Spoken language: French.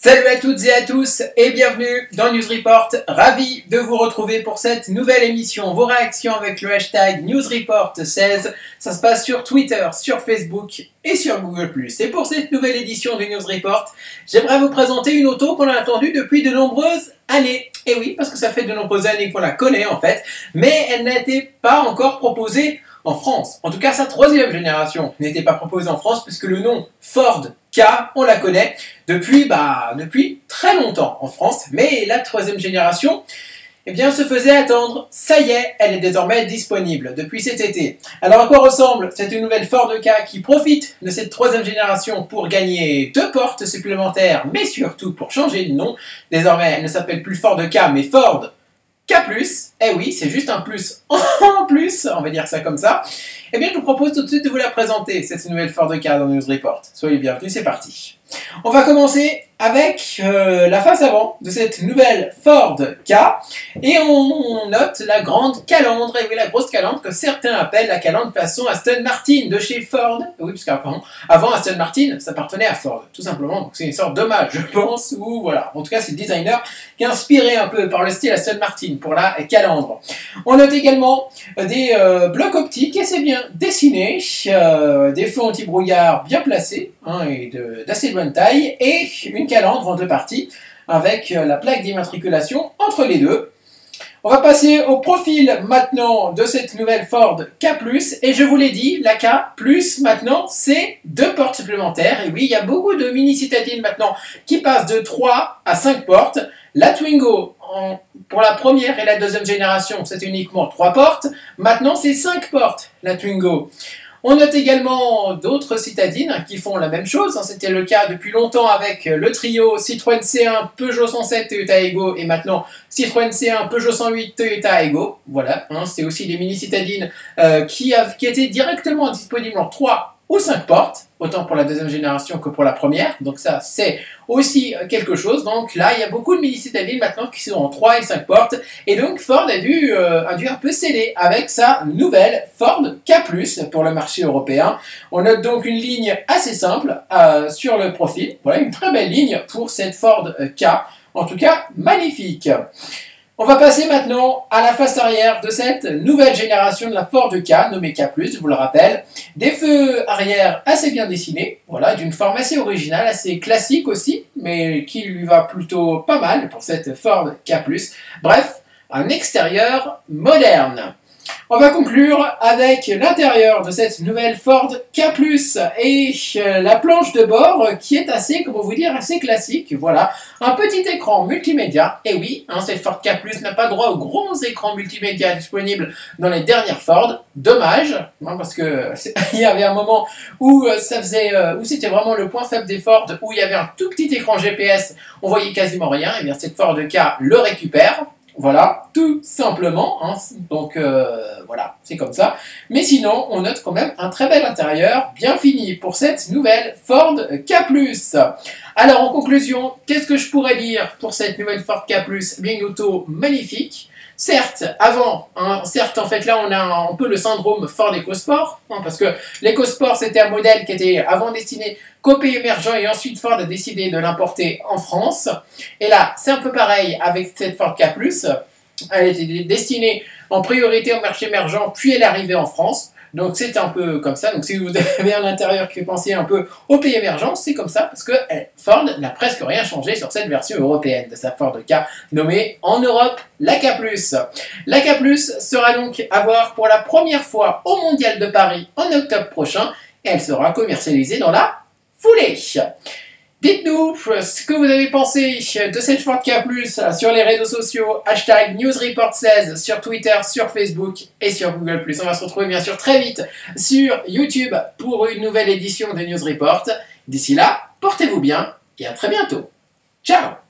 Salut à toutes et à tous et bienvenue dans News Report. Ravi de vous retrouver pour cette nouvelle émission. Vos réactions avec le hashtag NewsReport16. Ça se passe sur Twitter, sur Facebook et sur Google+. Et pour cette nouvelle édition de News Report, j'aimerais vous présenter une auto qu'on a attendue depuis de nombreuses années. Et oui, parce que ça fait de nombreuses années qu'on la connaît en fait, mais elle n'était pas encore proposée en France. En tout cas, sa troisième génération n'était pas proposée en France puisque le nom Ford K, on la connaît depuis très longtemps en France, mais la troisième génération, eh bien, se faisait attendre. Ça y est, elle est désormais disponible depuis cet été. Alors, à quoi ressemble cette nouvelle Ford K qui profite de cette troisième génération pour gagner 2 portes supplémentaires, mais surtout pour changer de nom. Désormais, elle ne s'appelle plus Ford K, mais Ford K+, eh oui, c'est juste un plus en plus, on va dire ça comme ça. Eh bien, je vous propose tout de suite de vous la présenter, cette nouvelle Ford K dans News Report. Soyez bienvenus, c'est parti. On va commencer avec la face avant de cette nouvelle Ford K. Et on note la grande calandre, et oui, la grosse calandre que certains appellent la calandre façon Aston Martin de chez Ford. Oui, parce qu'avant Aston Martin, ça appartenait à Ford, tout simplement. Donc c'est une sorte d'hommage, je pense, ou voilà. En tout cas, c'est le designer qui est inspiré un peu par le style Aston Martin pour la calandre. On note également des blocs optiques assez bien dessinés, des feux anti-brouillard bien placés, et d'assez bonne taille, et une calandre en 2 parties avec la plaque d'immatriculation entre les deux. On va passer au profil maintenant de cette nouvelle Ford K+, et je vous l'ai dit, la K+, maintenant, c'est 2 portes supplémentaires. Et oui, il y a beaucoup de mini-citadines maintenant qui passent de 3 à 5 portes. La Twingo, pour la première et la deuxième génération, c'est uniquement 3 portes. Maintenant, c'est 5 portes, la Twingo. On note également d'autres citadines qui font la même chose. C'était le cas depuis longtemps avec le trio Citroën C1, Peugeot 107, Toyota Aygo et maintenant Citroën C1, Peugeot 108, Toyota Aygo. Voilà, c'est aussi des mini-citadines qui étaient directement disponibles en 3 ou 5 portes, autant pour la deuxième génération que pour la première. Donc ça, c'est aussi quelque chose. Donc là, il y a beaucoup de mini-citadines maintenant qui sont en 3 et 5 portes. Et donc Ford a dû un peu sceller avec sa nouvelle Ford K+, pour le marché européen. On note donc une ligne assez simple sur le profil. Voilà, une très belle ligne pour cette Ford K. En tout cas, magnifique. On va passer maintenant à la face arrière de cette nouvelle génération de la Ford K, nommée K+, je vous le rappelle. Des feux arrière assez bien dessinés, voilà, d'une forme assez originale, assez classique aussi, mais qui lui va plutôt pas mal pour cette Ford K+. Bref, un extérieur moderne. On va conclure avec l'intérieur de cette nouvelle Ford K+, et la planche de bord qui est assez, comment vous dire, assez classique. Voilà, un petit écran multimédia. Et oui, cette Ford K+ n'a pas droit aux gros écrans multimédia disponibles dans les dernières Ford. Dommage, parce que il y avait un moment où c'était vraiment le point faible des Ford, où il y avait un tout petit écran GPS, on voyait quasiment rien. Et bien cette Ford K le récupère. Voilà, tout simplement, donc voilà, c'est comme ça. Mais sinon, on note quand même un très bel intérieur, bien fini pour cette nouvelle Ford K+. Alors en conclusion, qu'est-ce que je pourrais dire pour cette nouvelle Ford K+? Bien une auto magnifique. Certes, en fait là on a un peu le syndrome Ford EcoSport, parce que l'EcoSport c'était un modèle qui était avant destiné qu'aux pays émergents et ensuite Ford a décidé de l'importer en France. Et là c'est un peu pareil avec cette Ford K+, elle était destinée en priorité au marché émergent puis elle est arrivée en France. Donc c'est un peu comme ça, donc si vous avez un intérieur qui fait penser un peu aux pays émergents, c'est comme ça, parce que Ford n'a presque rien changé sur cette version européenne de sa Ford K, nommée en Europe la K+. La K+, sera donc à voir pour la première fois au Mondial de Paris en octobre prochain, et elle sera commercialisée dans la foulée. Dites-nous ce que vous avez pensé de cette Ford K+, sur les réseaux sociaux, hashtag NewsReport16 sur Twitter, sur Facebook et sur Google+. On va se retrouver bien sûr très vite sur YouTube pour une nouvelle édition de News Report. D'ici là, portez-vous bien et à très bientôt. Ciao!